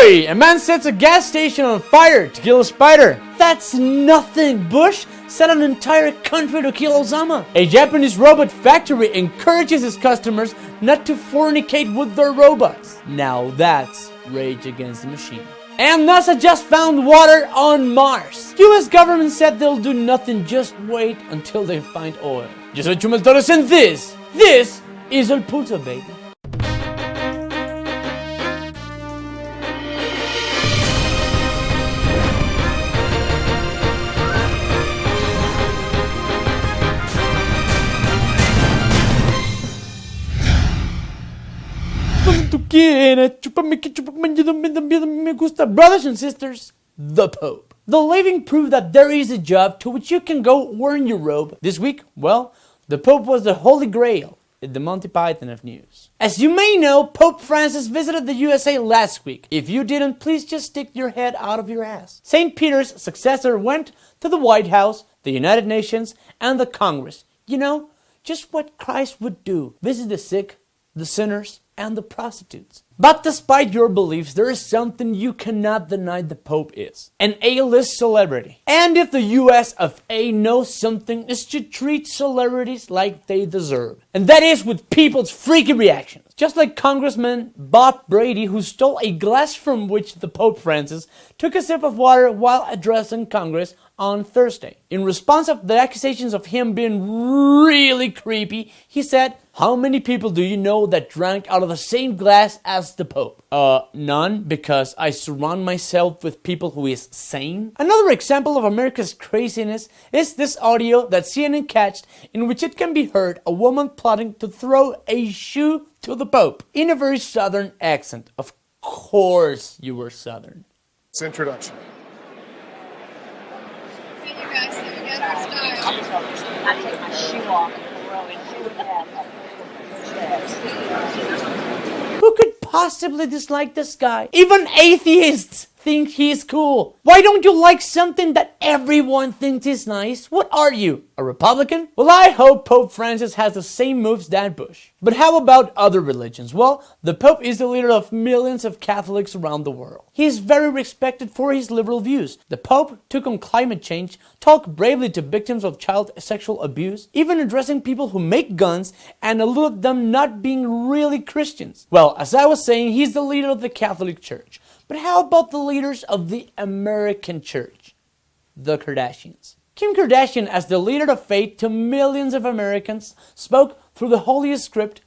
Oi! A man sets a gas station on fire to kill a spider. That's nothing. Bush set an entire country to kill Osama. A Japanese robot factory encourages its customers not to fornicate with their robots. Now that's Rage Against the Machine. And NASA just found water on Mars. US government said they'll do nothing, just wait until they find oil. Yo soy Chumel Torres and this is El Pulso, baby. Brothers and sisters, the Pope. The living prove that there is a job to which you can go wearing your robe. This week, well, the Pope was the Holy Grail in the Monty Python of news. As you may know, Pope Francis visited the USA last week. If you didn't, please just stick your head out of your ass. St. Peter's successor went to the White House, the United Nations, and the Congress. You know, just what Christ would do. Visit the sick, the sinners, and the prostitutes. But despite your beliefs, there is something you cannot deny the Pope is. An A-list celebrity. And if the US of A knows something, is to treat celebrities like they deserve. And that is with people's freaky reactions. Just like Congressman Bob Brady, who stole a glass from which the Pope Francis took a sip of water while addressing Congress on Thursday. In response to the accusations of him being really creepy, he said, "How many people do you know that drank out of the same glass as the Pope?" None, because I surround myself with people who is sane. Another example of America's craziness is this audio that CNN catched, in which it can be heard a woman plotting to throw a shoe to the Pope in a very southern accent. Of course you were southern. It's introduction. See you guys together style. I take my shoe off and throw it to death. Who could possibly dislike this guy? Even atheists think he's cool. Why don't you like something that everyone thinks is nice? What are you, a Republican? Well, I hope Pope Francis has the same moves that Bush. But how about other religions? Well, the Pope is the leader of millions of Catholics around the world. He is very respected for his liberal views. The Pope took on climate change, talked bravely to victims of child sexual abuse, even addressing people who make guns and alluded them not being really Christians. Well, as I was saying, he's the leader of the Catholic Church. But how about the leaders of the American church? The Kardashians. Kim Kardashian, as the leader of faith to millions of Americans, spoke through the holiest script,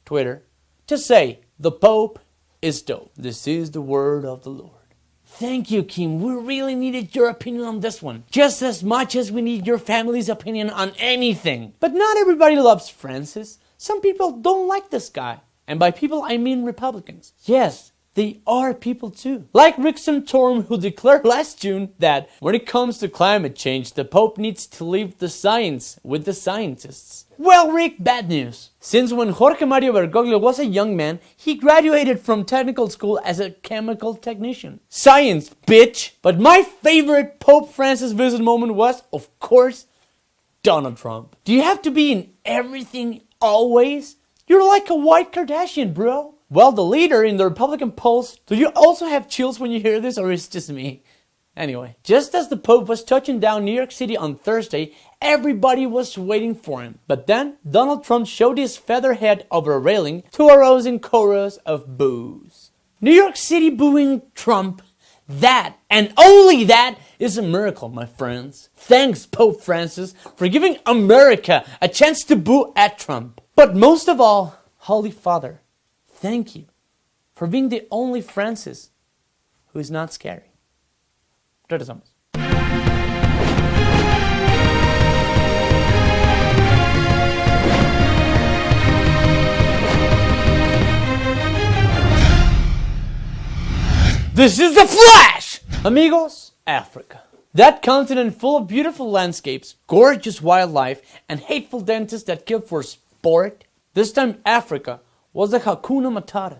Twitter, to say, the Pope is dope. This is the word of the Lord. Thank you, Kim. We really needed your opinion on this one. Just as much as we need your family's opinion on anything. But not everybody loves Francis. Some people don't like this guy. And by people, I mean Republicans. Yes, they are people too. Like Rick Santorum, who declared last June that when it comes to climate change, the Pope needs to leave the science with the scientists. Well, Rick, bad news. Since when Jorge Mario Bergoglio was a young man, he graduated from technical school as a chemical technician. Science, bitch! But my favorite Pope Francis visit moment was, of course, Donald Trump. Do you have to be in everything always? You're like a white Kardashian, bro. Well, the leader in the Republican polls, do you also have chills when you hear this, or is it just me? Anyway, just as the Pope was touching down New York City on Thursday, everybody was waiting for him. But then, Donald Trump showed his feather head over a railing to a rousing chorus of boos. New York City booing Trump. That, and only that, is a miracle, my friends. Thanks, Pope Francis, for giving America a chance to boo at Trump. But most of all, Holy Father, thank you for being the only Francis who is not scary. Regresamos. This is the Flash! Amigos, Africa. That continent full of beautiful landscapes, gorgeous wildlife, and hateful dentists that kill for sport. This time Africa was the Hakuna Matata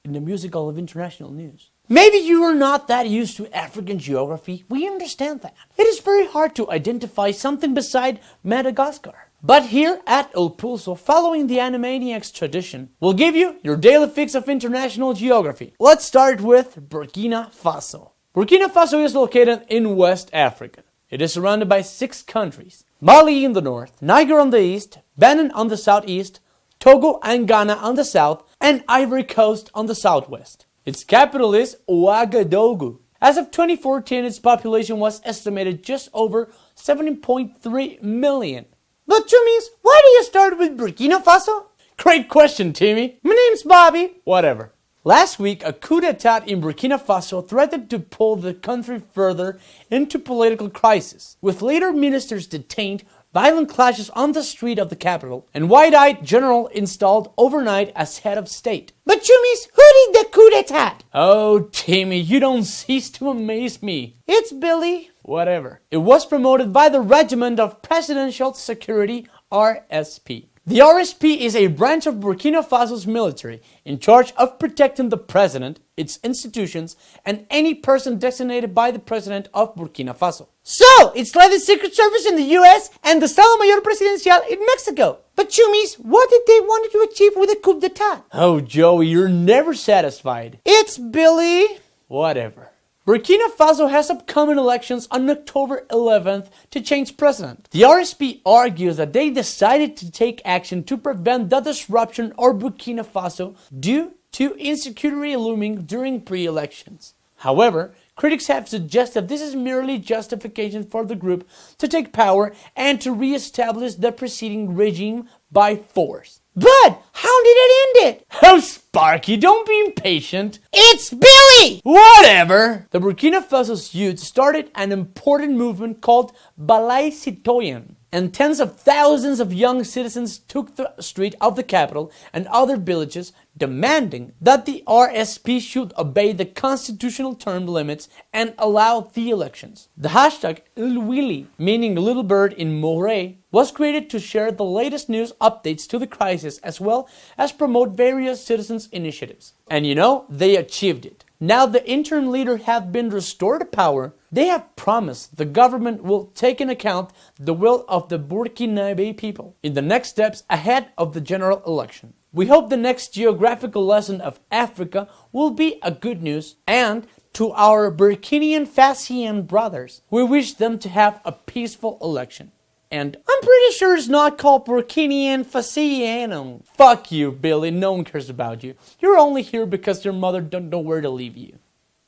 in the musical of international news. Maybe you are not that used to African geography. We understand that. It is very hard to identify something beside Madagascar. But here at El Pulso, following the Animaniacs tradition, we'll give you your daily fix of international geography. Let's start with Burkina Faso. Burkina Faso is located in West Africa. It is surrounded by 6 countries: Mali in the north, Niger on the east, Benin on the southeast, Togo and Ghana on the south, and Ivory Coast on the southwest. Its capital is Ouagadougou. As of 2014, its population was estimated just over 17.3 million. But Chumis, why do you start with Burkina Faso? Great question, Timmy. My name's Bobby. Whatever. Last week, a coup d'etat in Burkina Faso threatened to pull the country further into political crisis, with leader ministers detained, violent clashes on the street of the capital, and wide-eyed general installed overnight as head of state. But Chumis, who did the coup d'etat? Oh, Timmy, you don't cease to amaze me. It's Billy. Whatever. It was promoted by the Regiment of Presidential Security, RSP. The RSP is a branch of Burkina Faso's military in charge of protecting the president, its institutions, and any person designated by the president of Burkina Faso. So, it's like the Secret Service in the US and the Estado Mayor Presidencial in Mexico. But Chumis, what did they want to achieve with the coup d'etat? Oh, Joey, you're never satisfied. It's Billy. Whatever. Burkina Faso has upcoming elections on October 11th to change president. The RSP argues that they decided to take action to prevent the disruption of Burkina Faso due to insecurity looming during pre-elections. However, critics have suggested this is merely justification for the group to take power and to re-establish the preceding regime by force. But how did it end it? Oh, Sparky, don't be impatient. It's Billy! Whatever! The Burkina Faso's youth started an important movement called Balai Citoyen, and tens of thousands of young citizens took the street of the capital and other villages demanding that the RSP should obey the constitutional term limits and allow the elections. The hashtag Ilwili, meaning little bird in Moray, was created to share the latest news updates to the crisis as well as promote various citizens' initiatives. And you know, they achieved it. Now the interim leader have been restored to power, they have promised the government will take into account the will of the Burkinabe people in the next steps ahead of the general election. We hope the next geographical lesson of Africa will be a good news, and to our Burkinian Fasian brothers, we wish them to have a peaceful election. And I'm pretty sure it's not called Burkinian Fasiano. Fuck you, Billy. No one cares about you. You're only here because your mother don't know where to leave you.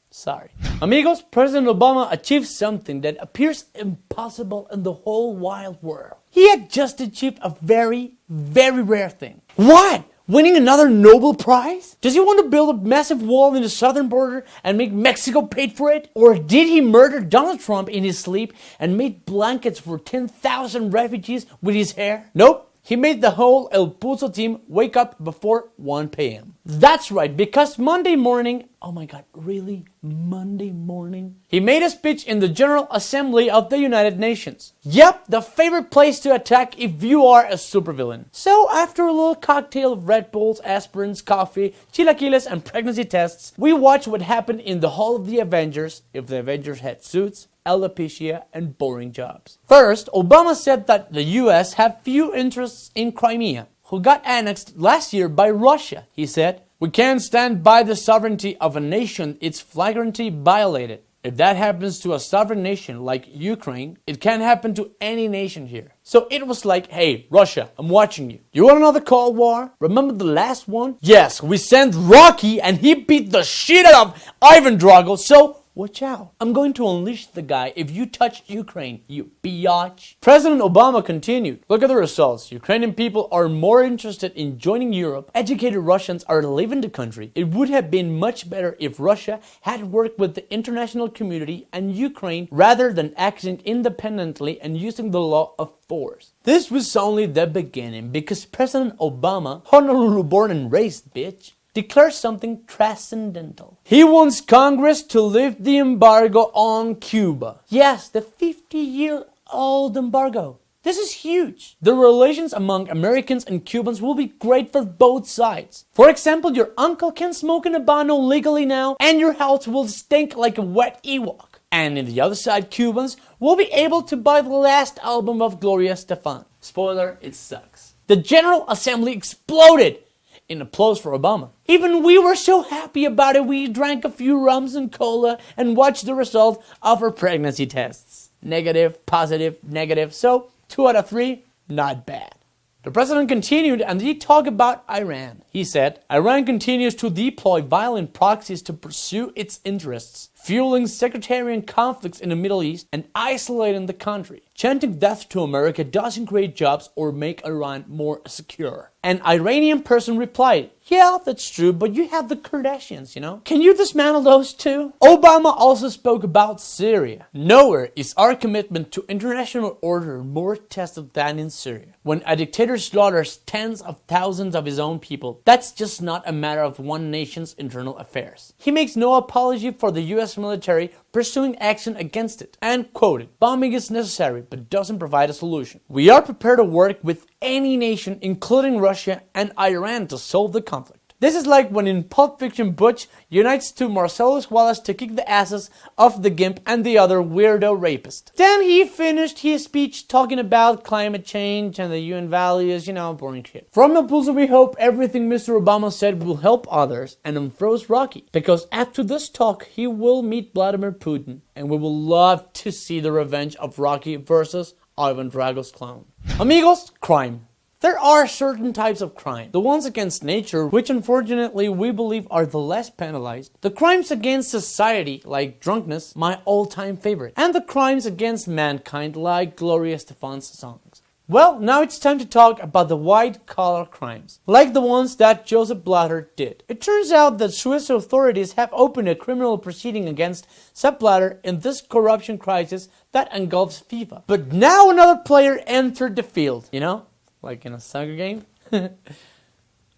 Sorry. Amigos, President Obama achieved something that appears impossible in the whole wide world. He had just achieved a very, very rare thing. What? Winning another Nobel Prize? Does he want to build a massive wall in the southern border and make Mexico pay for it? Or did he murder Donald Trump in his sleep and made blankets for 10,000 refugees with his hair? Nope. He made the whole El Pulso team wake up before 1 p.m. That's right, because Monday morning, oh my god, really? Monday morning? He made a speech in the General Assembly of the United Nations. Yep, the favorite place to attack if you are a supervillain. So after a little cocktail of Red Bulls, aspirins, coffee, chilaquiles, and pregnancy tests, we watched what happened in the Hall of the Avengers if the Avengers had suits, alopecia, and boring jobs. First, Obama said that the US have few interests in Crimea, who got annexed last year by Russia. He said, "We can't stand by the sovereignty of a nation it's flagrantly violated. If that happens to a sovereign nation like Ukraine, it can happen to any nation here." So it was like, hey, Russia, I'm watching you. You want another Cold War? Remember the last one? Yes, we sent Rocky and he beat the shit out of Ivan Drago, so watch out. I'm going to unleash the guy if you touch Ukraine, you biatch. President Obama continued, look at the results. Ukrainian people are more interested in joining Europe. Educated Russians are leaving the country. It would have been much better if Russia had worked with the international community and Ukraine rather than acting independently and using the law of force. This was only the beginning because President Obama, Honolulu born and raised, bitch, declares something transcendental. He wants Congress to lift the embargo on Cuba. Yes, the 50-year-old embargo. This is huge. The relations among Americans and Cubans will be great for both sides. For example, your uncle can smoke in a Habano legally now, and your house will stink like a wet Ewok. And in the other side, Cubans will be able to buy the last album of Gloria Estefan. Spoiler, it sucks. The General Assembly exploded in applause for Obama. Even we were so happy about it, we drank a few rums and cola and watched the result of our pregnancy tests. Negative, positive, negative, so 2 out of 3, not bad. The president continued and he talked about Iran. He said, Iran continues to deploy violent proxies to pursue its interests, fueling sectarian conflicts in the Middle East and isolating the country. Chanting death to America doesn't create jobs or make Iran more secure. An Iranian person replied, yeah, that's true, but you have the Kardashians, you know? Can you dismantle those too? Obama also spoke about Syria. Nowhere is our commitment to international order more tested than in Syria. When a dictator slaughters tens of thousands of his own people, that's just not a matter of one nation's internal affairs. He makes no apology for the US military pursuing action against it, and quoted, bombing is necessary but doesn't provide a solution. We are prepared to work with any nation, including Russia and Iran, to solve the conflict. This is like when in Pulp Fiction Butch unites to Marcellus Wallace to kick the asses of the Gimp and the other weirdo rapist. Then he finished his speech talking about climate change and the UN values, boring shit. From the Pulso, we hope everything Mr. Obama said will help others and unfroze Rocky. Because after this talk, he will meet Vladimir Putin and we will love to see the revenge of Rocky versus Ivan Drago's clone. Amigos, crime. There are certain types of crime. The ones against nature, which unfortunately we believe are the less penalized. The crimes against society, like drunkenness, my all-time favorite. And the crimes against mankind, like Gloria Estefan's songs. Well, now it's time to talk about the white-collar crimes, like the ones that Joseph Blatter did. It turns out that Swiss authorities have opened a criminal proceeding against Sepp Blatter in this corruption crisis that engulfs FIFA. But now another player entered the field, like in a soccer game?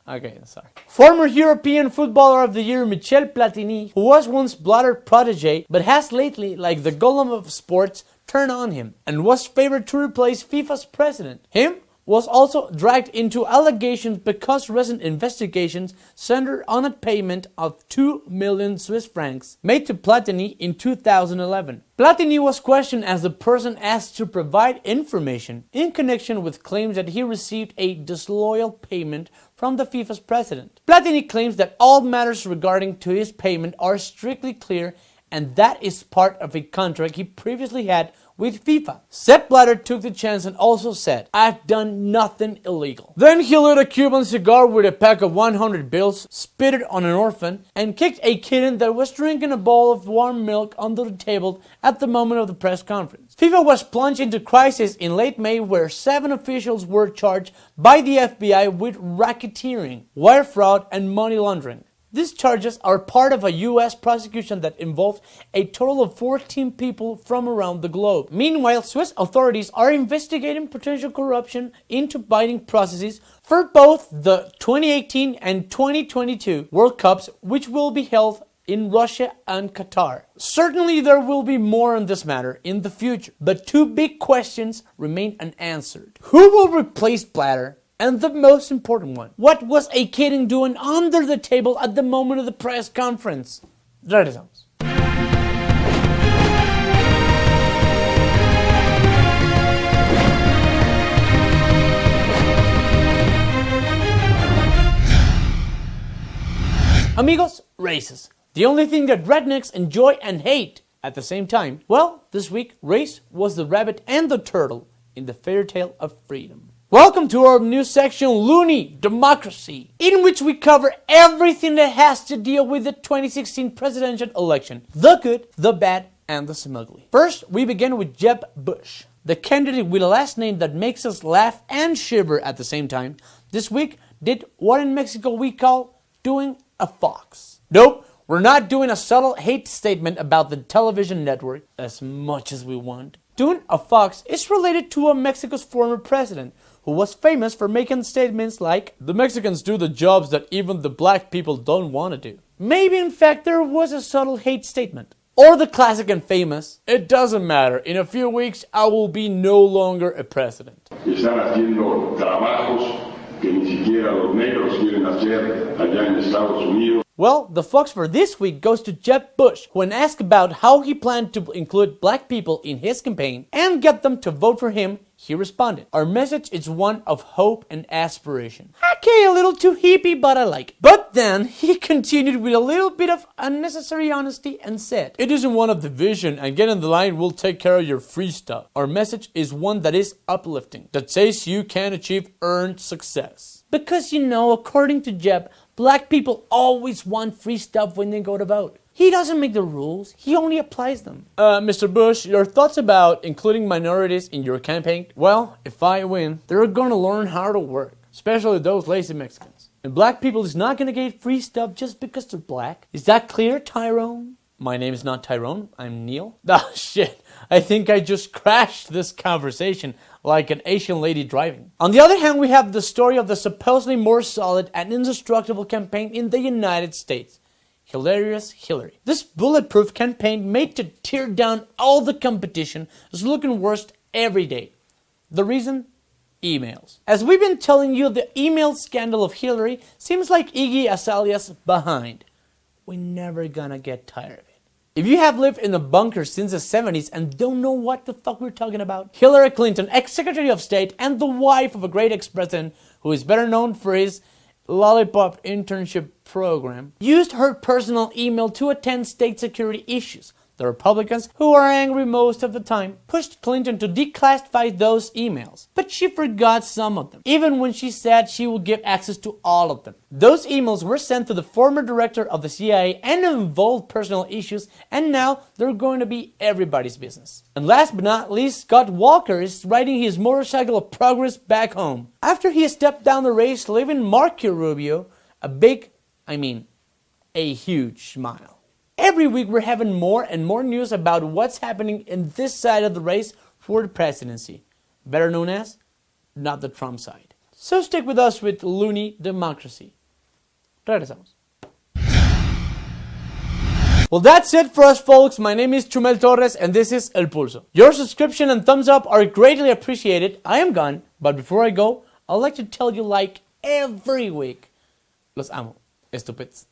Okay, sorry. Former European Footballer of the Year Michel Platini, who was once Blatter protege, but has lately, like the golem of sports, turned on him, and was favored to replace FIFA's president. Him was also dragged into allegations because recent investigations centered on a payment of 2 million Swiss francs made to Platini in 2011. Platini was questioned as the person asked to provide information in connection with claims that he received a disloyal payment from the FIFA's president. Platini claims that all matters regarding to his payment are strictly clear and that is part of a contract he previously had with FIFA. Sepp Blatter took the chance and also said, I've done nothing illegal. Then he lit a Cuban cigar with a pack of 100 bills, spit it on an orphan, and kicked a kitten that was drinking a bowl of warm milk under the table at the moment of the press conference. FIFA was plunged into crisis in late May where 7 officials were charged by the FBI with racketeering, wire fraud, and money laundering. These charges are part of a U.S. prosecution that involved a total of 14 people from around the globe. Meanwhile, Swiss authorities are investigating potential corruption into bidding processes for both the 2018 and 2022 World Cups, which will be held in Russia and Qatar. Certainly there will be more on this matter in the future, but 2 big questions remain unanswered. Who will replace Blatter? And the most important one, what was a kitten doing under the table at the moment of the press conference? Regresamos. Amigos, races. The only thing that rednecks enjoy and hate at the same time. Well, this week, race was the rabbit and the turtle in the fairy tale of freedom. Welcome to our new section, Loony Democracy, in which we cover everything that has to deal with the 2016 presidential election. The good, the bad, and the smugly. First, we begin with Jeb Bush, the candidate with a last name that makes us laugh and shiver at the same time. This week, did what in Mexico we call doing a fox. Nope, we're not doing a subtle hate statement about the television network as much as we want. Doing a fox is related to a Mexico's former president, who was famous for making statements like, the Mexicans do the jobs that even the black people don't want to do. Maybe in fact there was a subtle hate statement. Or the classic and famous, it doesn't matter, in a few weeks I will be no longer a president. Están haciendo trabajos que ni siquiera los negros quieren hacer allá en Estados Unidos. Well, the fox for this week goes to Jeb Bush, when asked about how he planned to include black people in his campaign and get them to vote for him, he responded, "Our message is one of hope and aspiration." Okay, a little too hippie, but I like it. But then he continued with a little bit of unnecessary honesty and said, "It isn't one of division, and get in the line, we'll take care of your free stuff. Our message is one that is uplifting, that says you can achieve earned success." Because, according to Jeb, black people always want free stuff when they go to vote. He doesn't make the rules, he only applies them. Mr. Bush, your thoughts about including minorities in your campaign? Well, if I win, they're gonna learn how to work, especially those lazy Mexicans. And black people is not gonna get free stuff just because they're black. Is that clear, Tyrone? My name is not Tyrone, I'm Neil. Ah, shit, I think I just crashed this conversation like an Asian lady driving. On the other hand, we have the story of the supposedly more solid and indestructible campaign in the United States. Hilarious Hillary. This bulletproof campaign made to tear down all the competition is looking worse every day. The reason? Emails. As we've been telling you, the email scandal of Hillary seems like Iggy Azalea's behind. We're never gonna get tired of it. If you have lived in a bunker since the 70s and don't know what the fuck we're talking about, Hillary Clinton, ex-Secretary of State and the wife of a great ex-president who is better known for his lollipop internship program, used her personal email to attend state security issues. The Republicans, who are angry most of the time, pushed Clinton to declassify those emails. But she forgot some of them, even when she said she would give access to all of them. Those emails were sent to the former director of the CIA and involved personal issues, and now they're going to be everybody's business. And last but not least, Scott Walker is riding his motorcycle of progress back home. After he stepped down the race, leaving Marco Rubio a huge smile. Every week we're having more and more news about what's happening in this side of the race for the presidency, better known as not the Trump side. So stick with us with Loony Democracy. Regresamos. Well, that's it for us, folks. My name is Chumel Torres, and this is El Pulso. Your subscription and thumbs up are greatly appreciated. I am gone, but before I go, I'd like to tell you, like every week, los amo, estupids.